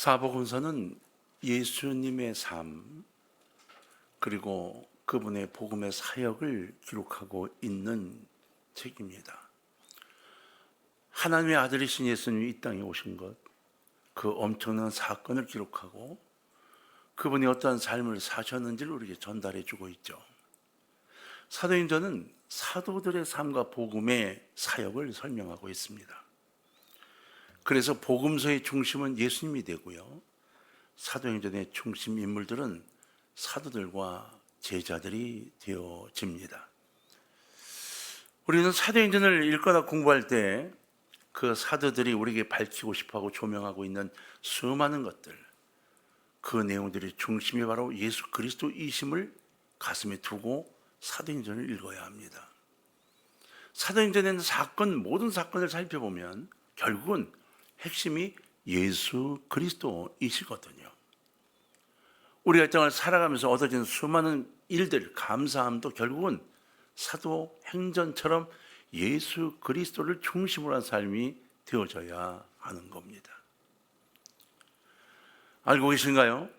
사복음서는 예수님의 삶 그리고 그분의 복음의 사역을 기록하고 있는 책입니다. 하나님의 아들이신 예수님이 이 땅에 오신 것, 그 엄청난 사건을 기록하고 그분이 어떠한 삶을 사셨는지를 우리에게 전달해 주고 있죠. 사도행전은 사도들의 삶과 복음의 사역을 설명하고 있습니다. 그래서 복음서의 중심은 예수님이 되고요, 사도행전의 중심 인물들은 사도들과 제자들이 되어집니다. 우리는 사도행전을 읽거나 공부할 때 그 사도들이 우리에게 밝히고 싶어하고 조명하고 있는 수많은 것들, 그 내용들의 중심이 바로 예수 그리스도이심을 가슴에 두고 사도행전을 읽어야 합니다. 사도행전에는 모든 사건을 살펴보면 결국은 핵심이 예수 그리스도이시거든요. 우리가 이 땅을 살아가면서 얻어진 수많은 일들, 감사함도 결국은 사도행전처럼 예수 그리스도를 중심으로 한 삶이 되어져야 하는 겁니다. 알고 계신가요?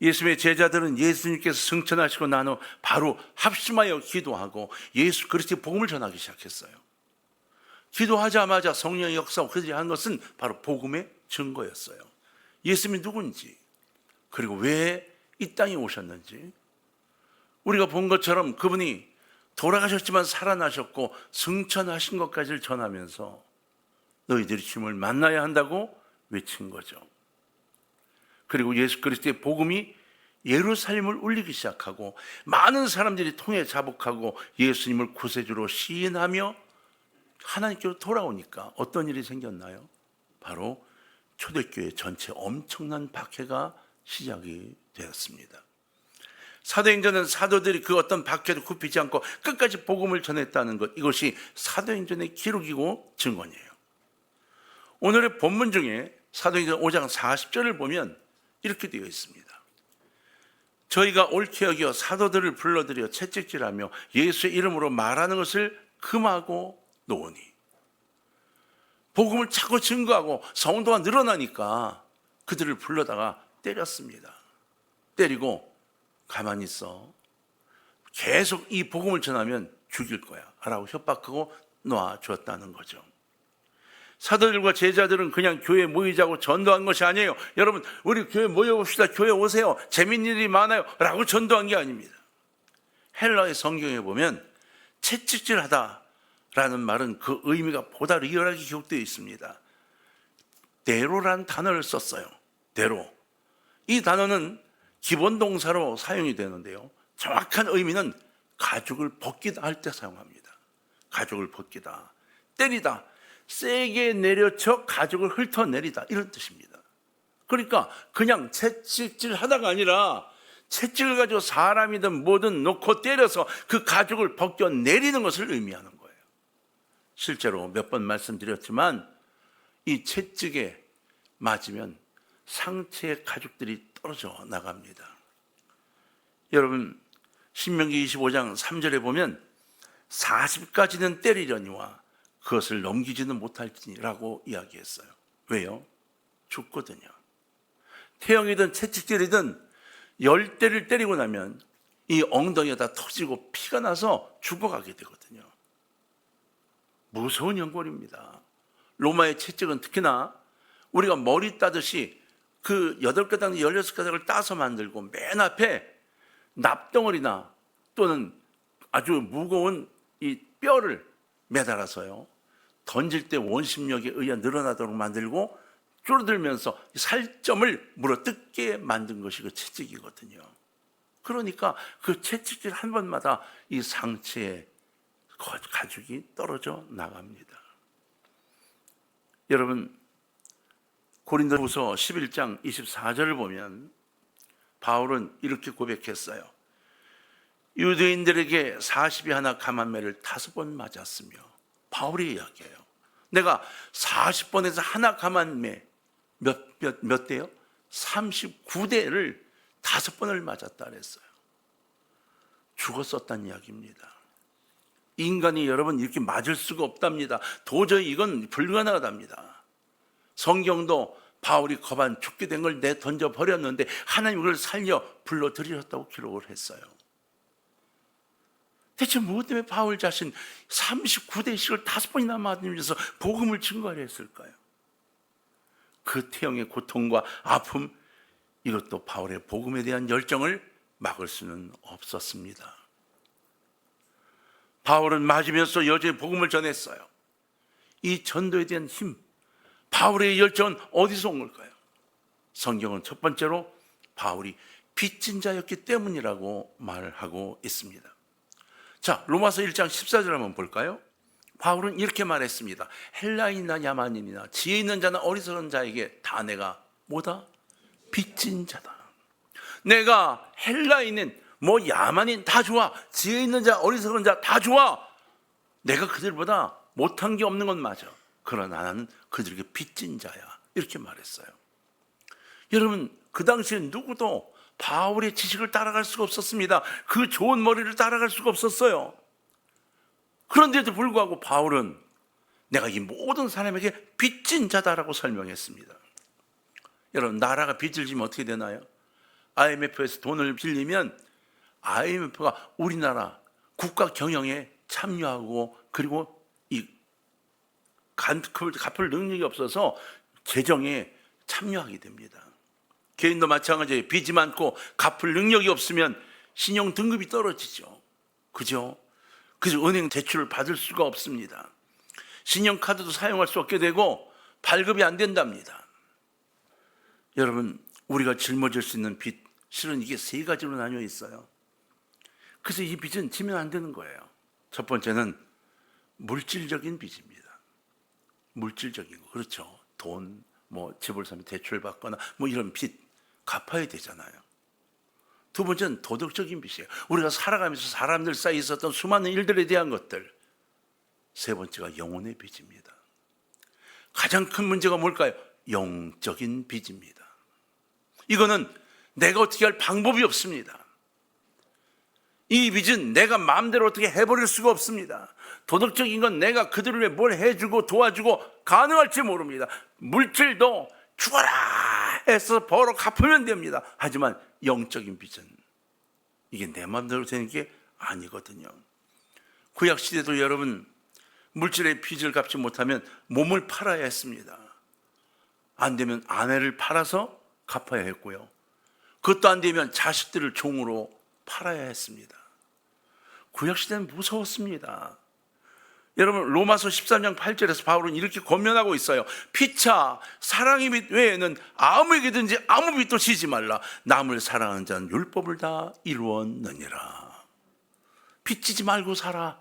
예수님의 제자들은 예수님께서 승천하시고 난 후 바로 합심하여 기도하고 예수 그리스도의 복음을 전하기 시작했어요. 기도하자마자 성령의 역사を그들이 한 것은 바로 복음의 증거였어요. 예수님이 누군지, 그리고 왜 이 땅에 오셨는지, 우리가 본 것처럼 그분이 돌아가셨지만 살아나셨고 승천하신 것까지를 전하면서 너희들이 주님을 만나야 한다고 외친 거죠. 그리고 예수 그리스도의 복음이 예루살렘을 울리기 시작하고 많은 사람들이 통해 자복하고 예수님을 구세주로 시인하며 하나님께로 돌아오니까 어떤 일이 생겼나요? 바로 초대교회 전체 엄청난 박해가 시작이 되었습니다. 사도행전은 사도들이 그 어떤 박해도 굽히지 않고 끝까지 복음을 전했다는 것, 이것이 사도행전의 기록이고 증언이에요. 오늘의 본문 중에 사도행전 5장 40절을 보면 이렇게 되어 있습니다. 저희가 옳게 여겨 사도들을 불러들여 채찍질하며 예수의 이름으로 말하는 것을 금하고 놓으니, 복음을 자꾸 증거하고 성도가 늘어나니까 그들을 불러다가 때렸습니다. 때리고 가만히 있어, 계속 이 복음을 전하면 죽일 거야 라고 협박하고 놔주었다는 거죠. 사도들과 제자들은 그냥 교회에 모이자고 전도한 것이 아니에요. 여러분, 우리 교회 모여봅시다, 교회 오세요, 재밌는 일이 많아요 라고 전도한 게 아닙니다. 헬라의 성경에 보면 채찍질하다 라는 말은 그 의미가 보다 리얼하게 기록되어 있습니다. 대로라는 단어를 썼어요. 대로. 이 단어는 기본 동사로 사용이 되는데요, 정확한 의미는 가죽을 벗기다 할 때 사용합니다. 가죽을 벗기다, 때리다, 세게 내려쳐 가죽을 훑어내리다, 이런 뜻입니다. 그러니까 그냥 채찍질 하다가 아니라 채찍을 가지고 사람이든 뭐든 놓고 때려서 그 가죽을 벗겨내리는 것을 의미하는 거예요. 실제로 몇 번 말씀드렸지만 이 채찍에 맞으면 상체의 가죽들이 떨어져 나갑니다. 여러분, 신명기 25장 3절에 보면 40까지는 때리려니와 그것을 넘기지는 못할지라고 이야기했어요. 왜요? 죽거든요. 태형이든 채찍질이든 10대를 때리고 나면 이 엉덩이가 다 터지고 피가 나서 죽어가게 되거든요. 무서운 연골입니다. 로마의 채찍은 특히나 우리가 머리 따듯이 그 8가닥, 16가닥을 따서 만들고 맨 앞에 납덩어리나 또는 아주 무거운 이 뼈를 매달아서요, 던질 때 원심력에 의해 늘어나도록 만들고 줄어들면서 살점을 물어뜯게 만든 것이 그 채찍이거든요. 그러니까 그 채찍질 한 번마다 이 상체에 가죽이 떨어져 나갑니다. 여러분, 고린도후서 11장 24절을 보면 바울은 이렇게 고백했어요. 유대인들에게 40이 하나 감한매를 5번 맞았으며, 바울이 이야기해요. 내가 40번에서 하나 감한매 몇 대요? 39대를 5번을 맞았다 그랬어요. 죽었었다는 이야기입니다. 인간이 여러분 이렇게 맞을 수가 없답니다. 도저히 이건 불가능하답니다. 성경도 바울이 거반 죽게 된 걸 내던져 버렸는데 하나님이 그걸 살려 불러들이셨다고 기록을 했어요. 대체 무엇 때문에 바울 자신 39대씩을 5번이나 맞으면서 복음을 증거하려 했을까요? 그 태형의 고통과 아픔, 이것도 바울의 복음에 대한 열정을 막을 수는 없었습니다. 바울은 맞으면서 여전히 복음을 전했어요. 이 전도에 대한 힘, 바울의 열정은 어디서 온 걸까요? 성경은 첫 번째로 바울이 빚진 자였기 때문이라고 말을 하고 있습니다. 자, 로마서 1장 14절 한번 볼까요? 바울은 이렇게 말했습니다. 헬라인이나 야만인이나 지혜 있는 자나 어리석은 자에게 다 내가 뭐다? 빚진 자다. 내가 헬라인인 야만인 다 좋아. 지혜 있는 자, 어리석은 자 다 좋아. 내가 그들보다 못한 게 없는 건 맞아. 그러나 나는 그들에게 빚진 자야. 이렇게 말했어요. 여러분, 그 당시에 누구도 바울의 지식을 따라갈 수가 없었습니다. 그 좋은 머리를 따라갈 수가 없었어요. 그런데도 불구하고 바울은 내가 이 모든 사람에게 빚진 자다라고 설명했습니다. 여러분, 나라가 빚을 지면 어떻게 되나요? IMF에서 돈을 빌리면 IMF가 우리나라 국가 경영에 참여하고 그리고 이 갚을 능력이 없어서 재정에 참여하게 됩니다. 개인도 마찬가지예요. 빚이 많고 갚을 능력이 없으면 신용 등급이 떨어지죠. 그죠? 그래서 은행 대출을 받을 수가 없습니다. 신용카드도 사용할 수 없게 되고 발급이 안 된답니다. 여러분, 우리가 짊어질 수 있는 빚, 실은 이게 세 가지로 나뉘어 있어요. 그래서 이 빚은 지면 안 되는 거예요. 첫 번째는 물질적인 빚입니다. 물질적인 거, 그렇죠. 돈, 집을 사면 대출 받거나 이런 빚 갚아야 되잖아요. 두 번째는 도덕적인 빚이에요. 우리가 살아가면서 사람들 사이에 있었던 수많은 일들에 대한 것들. 세 번째가 영혼의 빚입니다. 가장 큰 문제가 뭘까요? 영적인 빚입니다. 이거는 내가 어떻게 할 방법이 없습니다. 이 빚은 내가 마음대로 어떻게 해버릴 수가 없습니다. 도덕적인 건 내가 그들을 위해 뭘 해주고 도와주고 가능할지 모릅니다. 물질도 죽어라 해서 벌어 갚으면 됩니다. 하지만 영적인 빚은 이게 내 마음대로 되는 게 아니거든요. 구약시대도 여러분, 물질의 빚을 갚지 못하면 몸을 팔아야 했습니다. 안 되면 아내를 팔아서 갚아야 했고요. 그것도 안 되면 자식들을 종으로 팔아야 했습니다. 구약시대는 무서웠습니다. 여러분, 로마서 13장 8절에서 바울은 이렇게 권면하고 있어요. 피차 사랑의 빚 외에는 아무에게든지 아무 빚도 지지 말라. 남을 사랑하는 자는 율법을 다 이루었느니라. 빚 지지 말고 살아.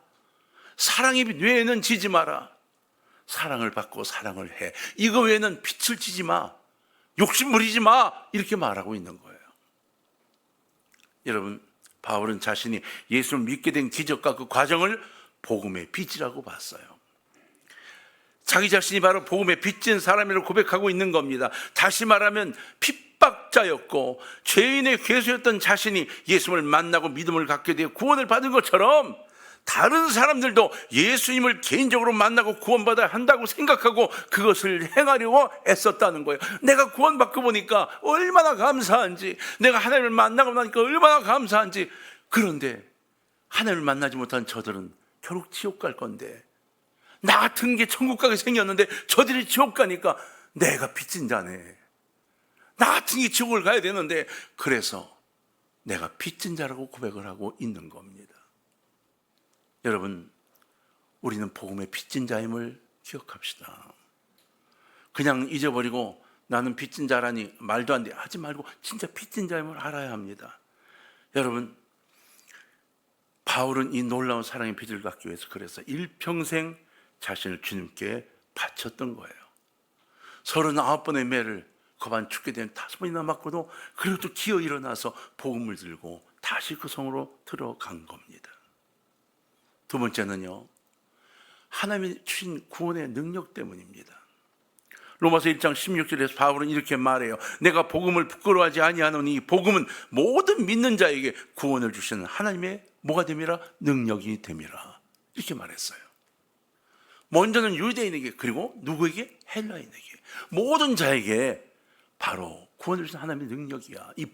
사랑의 빚 외에는 지지 마라. 사랑을 받고 사랑을 해. 이거 외에는 빚을 지지 마. 욕심 부리지 마. 이렇게 말하고 있는 거예요. 여러분, 바울은 자신이 예수를 믿게 된 기적과 그 과정을 복음의 빚이라고 봤어요. 자기 자신이 바로 복음의 빚진 사람이라고 고백하고 있는 겁니다. 다시 말하면 핍박자였고 죄인의 괴수였던 자신이 예수를 만나고 믿음을 갖게 되어 구원을 받은 것처럼 다른 사람들도 예수님을 개인적으로 만나고 구원받아야 한다고 생각하고 그것을 행하려고 애썼다는 거예요. 내가 구원받고 보니까 얼마나 감사한지, 내가 하나님을 만나고 나니까 얼마나 감사한지. 그런데 하나님을 만나지 못한 저들은 결국 지옥 갈 건데, 나 같은 게 천국 가게 생겼는데 저들이 지옥 가니까 내가 빚진 자네. 나 같은 게 지옥을 가야 되는데, 그래서 내가 빚진 자라고 고백을 하고 있는 겁니다. 여러분, 우리는 복음의 빚진 자임을 기억합시다. 그냥 잊어버리고 나는 빚진 자라니 말도 안 돼 하지 말고 진짜 빚진 자임을 알아야 합니다. 여러분, 바울은 이 놀라운 사랑의 빚을 갚기 위해서 그래서 일평생 자신을 주님께 바쳤던 거예요. 39번의 매를 거반 죽게 된 5번이나 맞고도 그래도 기어 일어나서 복음을 들고 다시 그 성으로 들어간 겁니다. 두 번째는요, 하나님이 주신 구원의 능력 때문입니다. 로마서 1장 16절에서 바울은 이렇게 말해요. 내가 복음을 부끄러워하지 아니하노니 복음은 모든 믿는 자에게 구원을 주시는 하나님의 뭐가 됨이라? 능력이 됨이라. 이렇게 말했어요. 먼저는 유대인에게, 그리고 누구에게? 헬라인에게. 모든 자에게 바로 구원을 주신 하나님의 능력이야. 이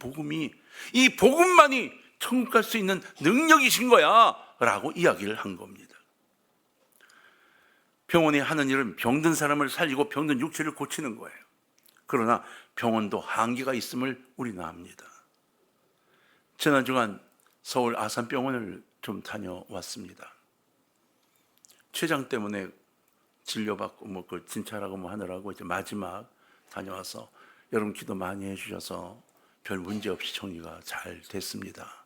복음만이 천국 갈 수 있는 능력이신 거야 라고 이야기를 한 겁니다. 병원이 하는 일은 병든 사람을 살리고 병든 육체를 고치는 거예요. 그러나 병원도 한계가 있음을 우리는 압니다. 지난 주간 서울 아산병원을 좀 다녀왔습니다. 췌장 때문에 진료받고 그 진찰하고 하느라고 이제 마지막 다녀와서 여러분 기도 많이 해주셔서 별 문제 없이 정리가 잘 됐습니다.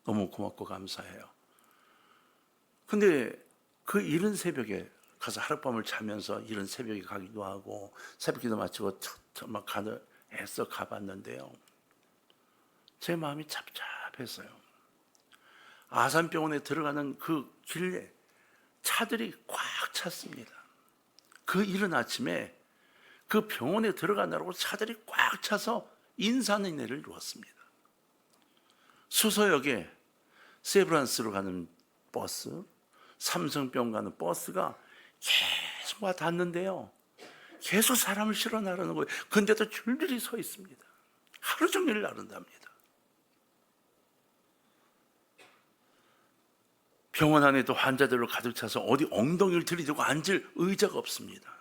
너무 고맙고 감사해요. 근데 그 이른 새벽에 가서 하룻밤을 자면서 이른 새벽에 가기도 하고 새벽 기도 마치고 막 해서 가봤는데요. 제 마음이 답답했어요. 아산병원에 들어가는 그 길에 차들이 꽉 찼습니다. 그 이른 아침에 그 병원에 들어가느라고 차들이 꽉 차서 인산인해를 이루었습니다. 수서역에 세브란스로 가는 버스, 삼성병 가는 버스가 계속 와 닿는데요. 계속 사람을 실어 나르는 거예요. 근데도 줄줄이 서 있습니다. 하루 종일 나른답니다. 병원 안에도 환자들로 가득 차서 어디 엉덩이를 들이대고 앉을 의자가 없습니다.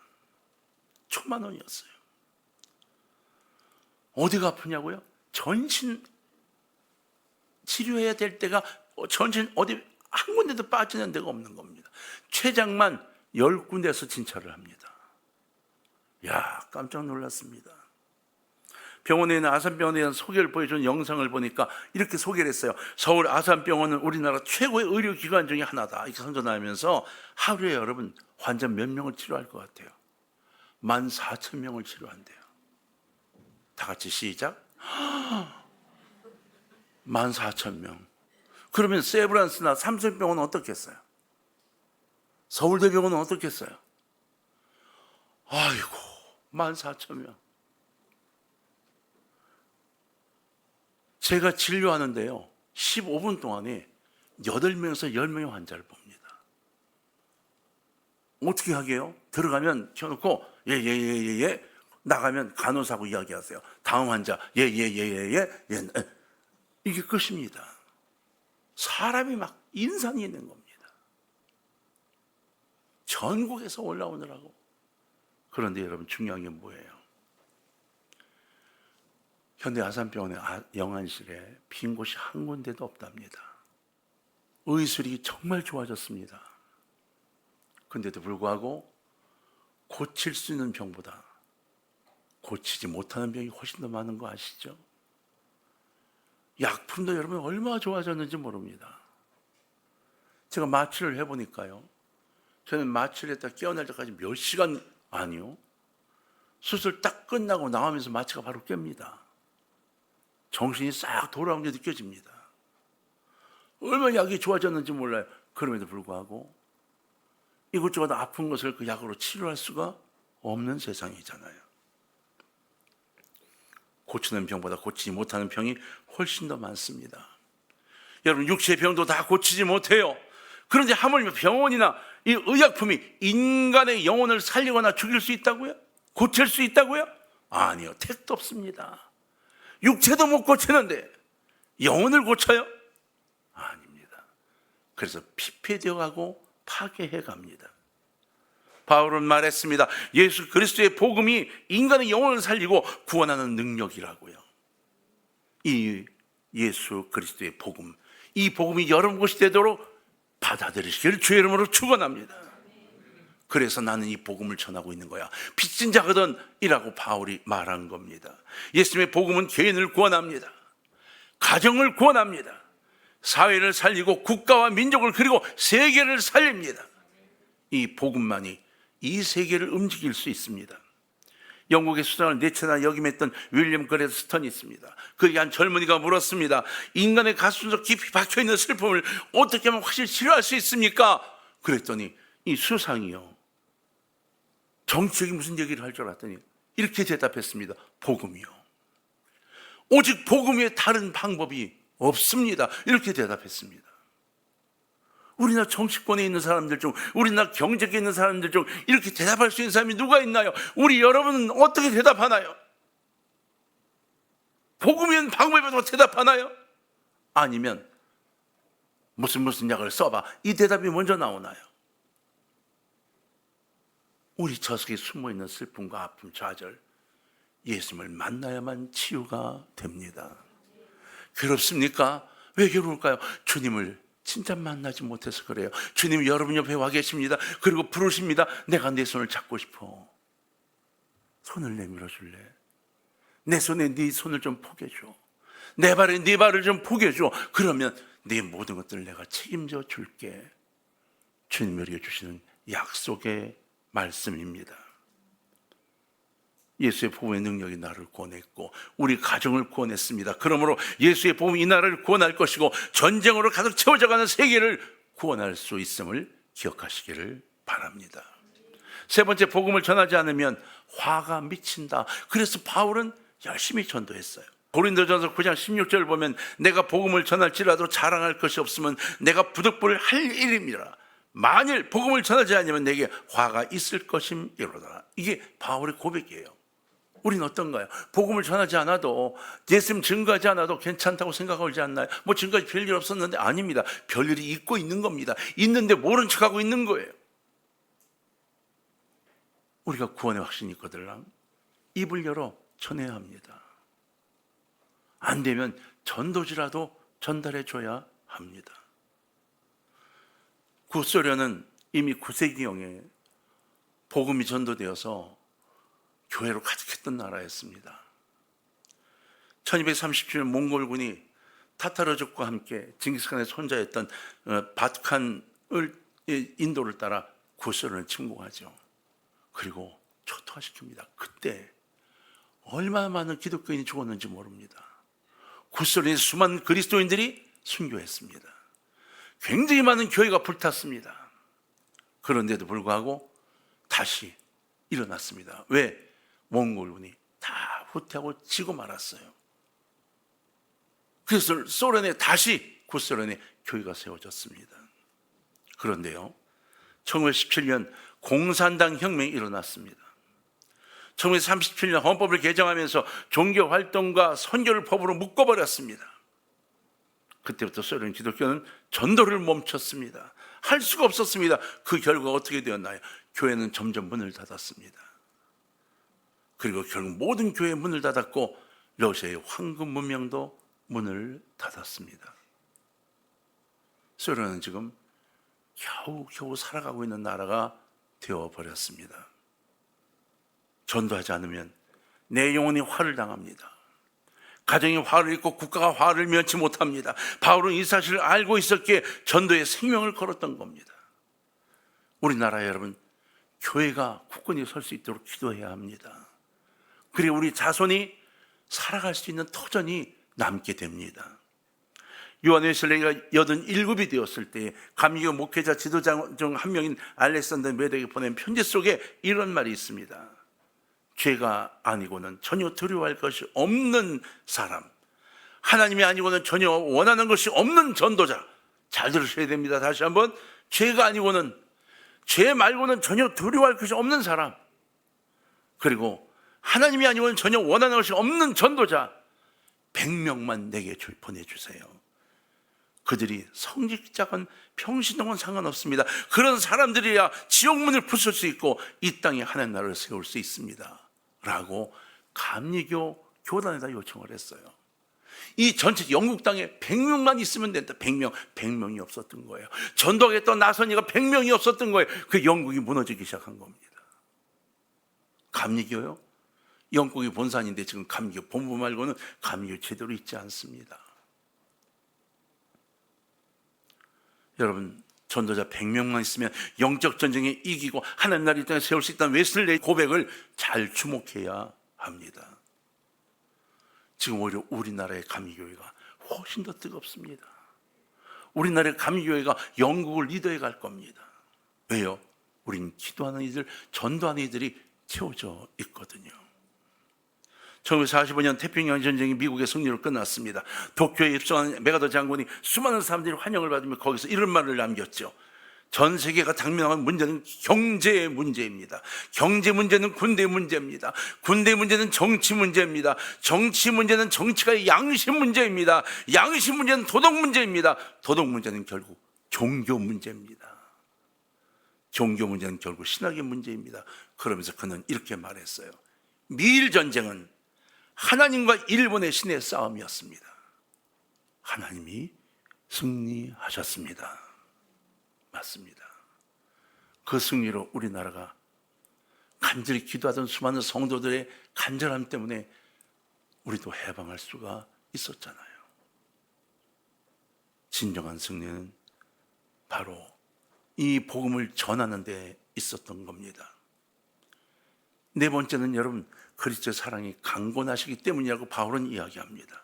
천만 원이었어요. 어디가 아프냐고요? 전신 치료해야 될 때가 전신 어디 한 군데도 빠지는 데가 없는 겁니다. 췌장만 10군데에서 진찰을 합니다. 야, 깜짝 놀랐습니다. 병원에 있는 아산병원에 대한 소개를 보여준 영상을 보니까 이렇게 소개를 했어요. 서울 아산병원은 우리나라 최고의 의료기관 중에 하나다. 이렇게 선전하면서 하루에 여러분 환자 몇 명을 치료할 것 같아요? 14,000명을 치료한대요. 다 같이 시작. 14,000명. 그러면 세브란스나 삼성병원은 어떻겠어요? 서울대병원은 어떻겠어요? 아이고, 14,000명. 제가 진료하는데요, 15분 동안에 8명에서 10명의 환자를 봅니다. 어떻게 하게요? 들어가면 켜놓고 예. 나가면 간호사하고 이야기하세요. 다음 환자 예. 이게 끝입니다. 사람이 막 인산이 있는 겁니다. 전국에서 올라오느라고. 그런데 여러분 중요한 게 뭐예요? 현대 아산병원의 영안실에 빈 곳이 한 군데도 없답니다. 의술이 정말 좋아졌습니다. 근데도 불구하고 고칠 수 있는 병보다 고치지 못하는 병이 훨씬 더 많은 거 아시죠? 약품도 여러분 얼마나 좋아졌는지 모릅니다. 제가 마취를 해보니까요, 저는 마취를 했다 깨어날 때까지 몇 시간 아니요, 수술 딱 끝나고 나오면서 마취가 바로 깹니다. 정신이 싹 돌아온 게 느껴집니다. 얼마나 약이 좋아졌는지 몰라요. 그럼에도 불구하고 이것저것 아픈 것을 그 약으로 치료할 수가 없는 세상이잖아요. 고치는 병보다 고치지 못하는 병이 훨씬 더 많습니다. 여러분, 육체의 병도 다 고치지 못해요. 그런데 하물며 병원이나 이 의약품이 인간의 영혼을 살리거나 죽일 수 있다고요? 고칠 수 있다고요? 아니요, 택도 없습니다. 육체도 못 고치는데 영혼을 고쳐요? 아닙니다. 그래서 피폐되어 가고 파괴해 갑니다. 바울은 말했습니다. 예수 그리스도의 복음이 인간의 영혼을 살리고 구원하는 능력이라고요. 이 예수 그리스도의 복음, 이 복음이 여러분 곳이 되도록 받아들이시기를 주의 이름으로 축원합니다. 그래서 나는 이 복음을 전하고 있는 거야. 빚진 자거든 이라고 바울이 말한 겁니다. 예수님의 복음은 개인을 구원합니다. 가정을 구원합니다. 사회를 살리고 국가와 민족을 그리고 세계를 살립니다. 이 복음만이 이 세계를 움직일 수 있습니다. 영국의 수장을 네 차례나 역임했던 윌리엄 그레스턴이 있습니다. 그에게 한 젊은이가 물었습니다. 인간의 가슴속 깊이 박혀있는 슬픔을 어떻게 하면 확실히 치료할 수 있습니까? 그랬더니 이 수상이요, 정치적인 무슨 얘기를 할 줄 알았더니 이렇게 대답했습니다. 복음이요. 오직 복음 외에 다른 방법이 없습니다. 이렇게 대답했습니다. 우리나라 정치권에 있는 사람들 중, 우리나라 경제계에 있는 사람들 중 이렇게 대답할 수 있는 사람이 누가 있나요? 우리 여러분은 어떻게 대답하나요? 복음이면 방법에도 대답하나요? 아니면 무슨 약을 써봐, 이 대답이 먼저 나오나요? 우리 저속에 숨어있는 슬픔과 아픔, 좌절, 예수님을 만나야만 치유가 됩니다. 괴롭습니까? 왜 괴로울까요? 주님을 진짜 만나지 못해서 그래요. 주님 여러분 옆에 와 계십니다. 그리고 부르십니다. 내가 내 손을 잡고 싶어. 손을 내밀어 줄래? 내 손에 네 손을 좀 포개줘. 내 발에 네 발을 좀 포개줘. 그러면 네 모든 것들을 내가 책임져 줄게. 주님이 우리에게 주시는 약속의 말씀입니다. 예수의 복음의 능력이 나를 구원했고 우리 가정을 구원했습니다. 그러므로 예수의 복음이 이 나라를 구원할 것이고 전쟁으로 가득 채워져가는 세계를 구원할 수 있음을 기억하시기를 바랍니다. 세 번째, 복음을 전하지 않으면 화가 미친다. 그래서 바울은 열심히 전도했어요. 고린도전서 9장 16절 보면 내가 복음을 전할지라도 자랑할 것이 없으면 내가 부득불 할 일입니다. 만일 복음을 전하지 않으면 내게 화가 있을 것임이로다. 이게 바울의 고백이에요. 우리는 어떤가요? 복음을 전하지 않아도, 예수님 증거하지 않아도 괜찮다고 생각하지 않나요? 뭐 지금까지 별일 없었는데, 아닙니다. 별일이 있고 있는 겁니다. 있는데 모른 척하고 있는 거예요. 우리가 구원의 확신이 있거든 입을 열어 전해야 합니다. 안 되면 전도지라도 전달해 줘야 합니다. 구소련은 이미 9세기경에 복음이 전도되어서 교회로 가득했던 나라였습니다. 1237년 몽골군이 타타르족과 함께 징기스칸의 손자였던 바투칸을 인도를 따라 구소련을 침공하죠. 그리고 초토화시킵니다. 그때 얼마나 많은 기독교인이 죽었는지 모릅니다. 구소련의 수많은 그리스도인들이 순교했습니다. 굉장히 많은 교회가 불탔습니다. 그런데도 불구하고 다시 일어났습니다. 왜? 몽골군이 다 후퇴하고 지고 말았어요. 그래서 소련에 다시 구소련에 교회가 세워졌습니다. 그런데요, 1917년 공산당 혁명이 일어났습니다. 1937년 헌법을 개정하면서 종교활동과 선교를 법으로 묶어버렸습니다. 그때부터 소련 기독교는 전도를 멈췄습니다. 할 수가 없었습니다. 그 결과가 어떻게 되었나요? 교회는 점점 문을 닫았습니다. 그리고 결국 모든 교회의 문을 닫았고 러시아의 황금 문명도 문을 닫았습니다. 소련은 지금 겨우 살아가고 있는 나라가 되어버렸습니다. 전도하지 않으면 내 영혼이 화를 당합니다. 가정이 화를 입고 국가가 화를 면치 못합니다. 바울은 이 사실을 알고 있었기에 전도에 생명을 걸었던 겁니다. 우리나라 여러분, 교회가 굳건히 설 수 있도록 기도해야 합니다. 그리고 우리 자손이 살아갈 수 있는 터전이 남게 됩니다. 요한웨슬레이가 87이 되었을 때 감리교 목회자 지도자 중 한 명인 알렉산더 메덱에게 보낸 편지 속에 이런 말이 있습니다. 죄가 아니고는 전혀 두려워할 것이 없는 사람, 하나님이 아니고는 전혀 원하는 것이 없는 전도자. 잘 들으셔야 됩니다. 다시 한번, 죄가 아니고는, 죄 말고는 전혀 두려워할 것이 없는 사람, 그리고 하나님이 아니고는 전혀 원하는 것이 없는 전도자 100명만 내게 보내주세요. 그들이 성직자건 평신동은 상관없습니다. 그런 사람들이야 지옥문을 부술 수 있고 이 땅에 하나님 나라를 세울 수 있습니다 라고 감리교 교단에다 요청을 했어요. 이 전체 영국 땅에 100명만 있으면 된다. 100명이 없었던 거예요. 전도하겠다는 나선이가 100명이 없었던 거예요. 그 영국이 무너지기 시작한 겁니다. 감리교요? 영국이 본산인데 지금 감리교 본부 말고는 감리교 제대로 있지 않습니다. 여러분, 전도자 100명만 있으면 영적 전쟁에 이기고 하나님 나라를 땅에 세울 수 있다는 웨슬레이 고백을 잘 주목해야 합니다. 지금 오히려 우리나라의 감리교회가 훨씬 더 뜨겁습니다. 우리나라의 감리교회가 영국을 리더해 갈 겁니다. 왜요? 우린 기도하는 이들, 전도하는 이들이 채워져 있거든요. 1945년 태평양 전쟁이 미국의 승리로 끝났습니다. 도쿄에 입성한 메가더 장군이 수많은 사람들이 환영을 받으며 거기서 이런 말을 남겼죠. 전 세계가 당면한 문제는 경제의 문제입니다. 경제 문제는 군대 문제입니다. 군대 문제는 정치 문제입니다. 정치 문제는 정치가의 양심 문제입니다. 양심 문제는 도덕 문제입니다. 도덕 문제는 결국 종교 문제입니다. 종교 문제는 결국 신학의 문제입니다. 그러면서 그는 이렇게 말했어요. 미일 전쟁은 하나님과 일본의 신의 싸움이었습니다. 하나님이 승리하셨습니다. 맞습니다. 그 승리로 우리나라가 간절히 기도하던 수많은 성도들의 간절함 때문에 우리도 해방할 수가 있었잖아요. 진정한 승리는 바로 이 복음을 전하는 데 있었던 겁니다. 네 번째는 여러분, 그리스도의 사랑이 강건하시기 때문이라고 바울은 이야기합니다.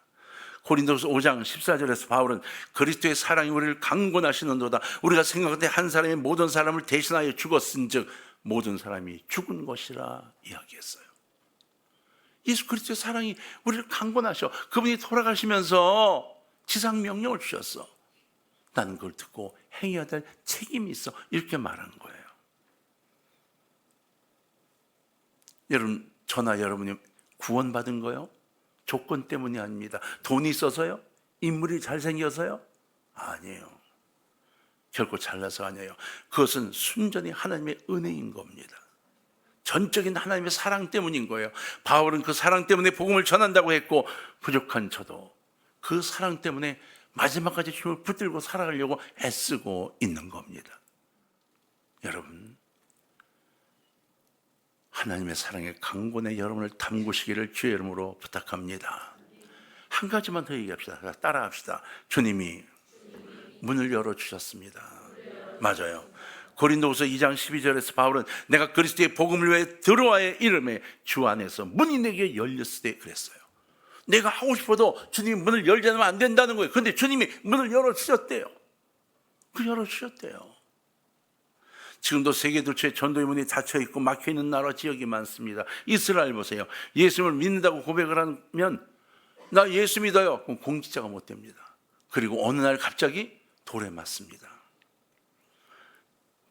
고린도서 5장 14절에서 바울은 그리스도의 사랑이 우리를 강건하시는도다. 우리가 생각할 때 한 사람이 모든 사람을 대신하여 죽었은즉 모든 사람이 죽은 것이라 이야기했어요. 예수 그리스도의 사랑이 우리를 강건하셔. 그분이 돌아가시면서 지상 명령을 주셨어. 나는 그걸 듣고 행해야 될 책임이 있어. 이렇게 말한 거예요. 여러분, 저나 여러분이 구원받은 거요? 조건 때문이 아닙니다. 돈이 있어서요? 인물이 잘생겨서요? 아니에요. 결코 잘나서 아니에요. 그것은 순전히 하나님의 은혜인 겁니다. 전적인 하나님의 사랑 때문인 거예요. 바울은 그 사랑 때문에 복음을 전한다고 했고, 부족한 저도 그 사랑 때문에 마지막까지 힘을 붙들고 살아가려고 애쓰고 있는 겁니다. 여러분, 하나님의 사랑의 강권에 여러분을 담그시기를 주의 이름으로 부탁합니다. 한 가지만 더 얘기합시다. 따라합시다. 주님이 문을 열어주셨습니다. 맞아요. 고린도후서 2장 12절에서 바울은 내가 그리스도의 복음을 위해 들어와의 이름에 주 안에서 문이 내게 열렸을 때 그랬어요. 내가 하고 싶어도 주님이 문을 열지 않으면 안 된다는 거예요. 그런데 주님이 문을 열어주셨대요. 열어주셨대요. 지금도 세계 도처에 전도의 문이 닫혀있고 막혀있는 나라 지역이 많습니다. 이스라엘 보세요. 예수님을 믿는다고 고백을 하면 나 예수 믿어요. 그럼 공직자가 못 됩니다. 그리고 어느 날 갑자기 돌에 맞습니다.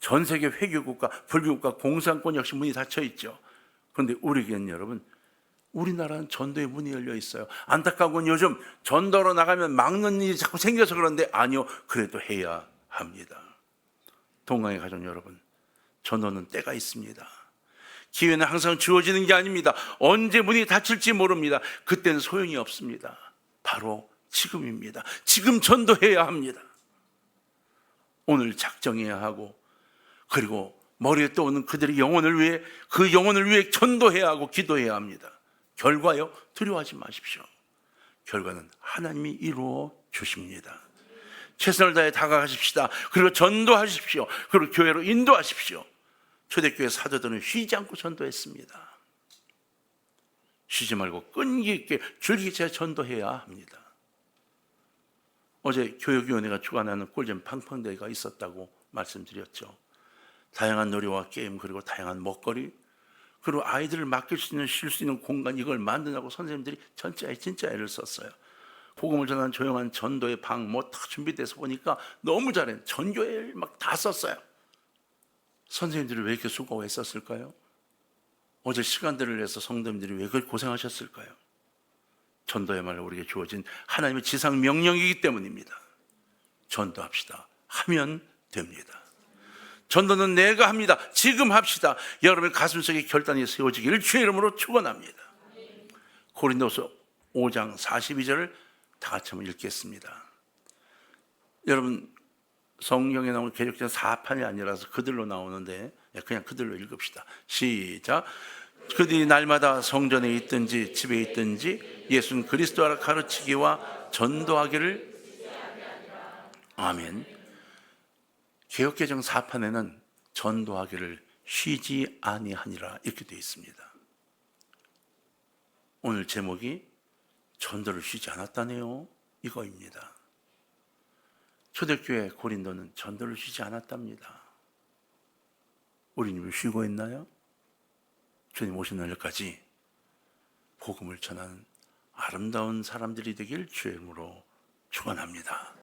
전 세계 회교국가, 불교국가, 공산권 역시 문이 닫혀있죠. 그런데 우리에게는 여러분, 우리나라는 전도의 문이 열려 있어요. 안타까운 건 요즘 전도로 나가면 막는 일이 자꾸 생겨서 그런데 아니요, 그래도 해야 합니다. 동강의 가족 여러분, 전도는 때가 있습니다. 기회는 항상 주어지는 게 아닙니다. 언제 문이 닫힐지 모릅니다. 그때는 소용이 없습니다. 바로 지금입니다. 지금 전도해야 합니다. 오늘 작정해야 하고, 그리고 머리에 떠오는 그들의 영혼을 위해, 그 영혼을 위해 전도해야 하고 기도해야 합니다. 결과요? 두려워하지 마십시오. 결과는 하나님이 이루어 주십니다. 최선을 다해 다가가십시다. 그리고 전도하십시오. 그리고 교회로 인도하십시오. 초대교회 사도들은 쉬지 않고 전도했습니다. 쉬지 말고 끈기 있게 줄기차게 전도해야 합니다. 어제 교육위원회가 주관하는 꿀잼 팡팡대회가 있었다고 말씀드렸죠. 다양한 놀이와 게임, 그리고 다양한 먹거리, 그리고 아이들을 맡길 수 있는, 쉴 수 있는 공간, 이걸 만드라고 선생님들이 진짜 애를 썼어요. 복음을 전하는 조용한 전도의 방 뭐 다 준비돼서 보니까 너무 잘해. 전교회를 막 다 썼어요. 선생님들이 왜 이렇게 수고했었을까요? 어제 시간들을 내서 성도님들이 왜 그렇게 고생하셨을까요? 전도야말로 우리에게 주어진 하나님의 지상 명령이기 때문입니다. 전도합시다. 하면 됩니다. 전도는 내가 합니다. 지금 합시다. 여러분의 가슴속에 결단이 세워지기를 주의 이름으로 축원합니다. 고린도서 5장 42절을 다 같이 한번 읽겠습니다. 여러분, 성경에 나오는 개혁전 4판이 아니라서 그들로 나오는데 그냥 그들로 읽읍시다. 시작. 그들이 날마다 성전에 있든지 집에 있든지 예수는 그리스도라 가르치기와 전도하기를. 아멘. 개혁개정 4판에는 전도하기를 쉬지 아니하니라 이렇게 되어 있습니다. 오늘 제목이 전도를 쉬지 않았다네요, 이거입니다. 초대교회 고린도는 전도를 쉬지 않았답니다. 우리는 쉬고 있나요? 주님 오신 날까지 복음을 전하는 아름다운 사람들이 되길 주의 이름으로 축원합니다.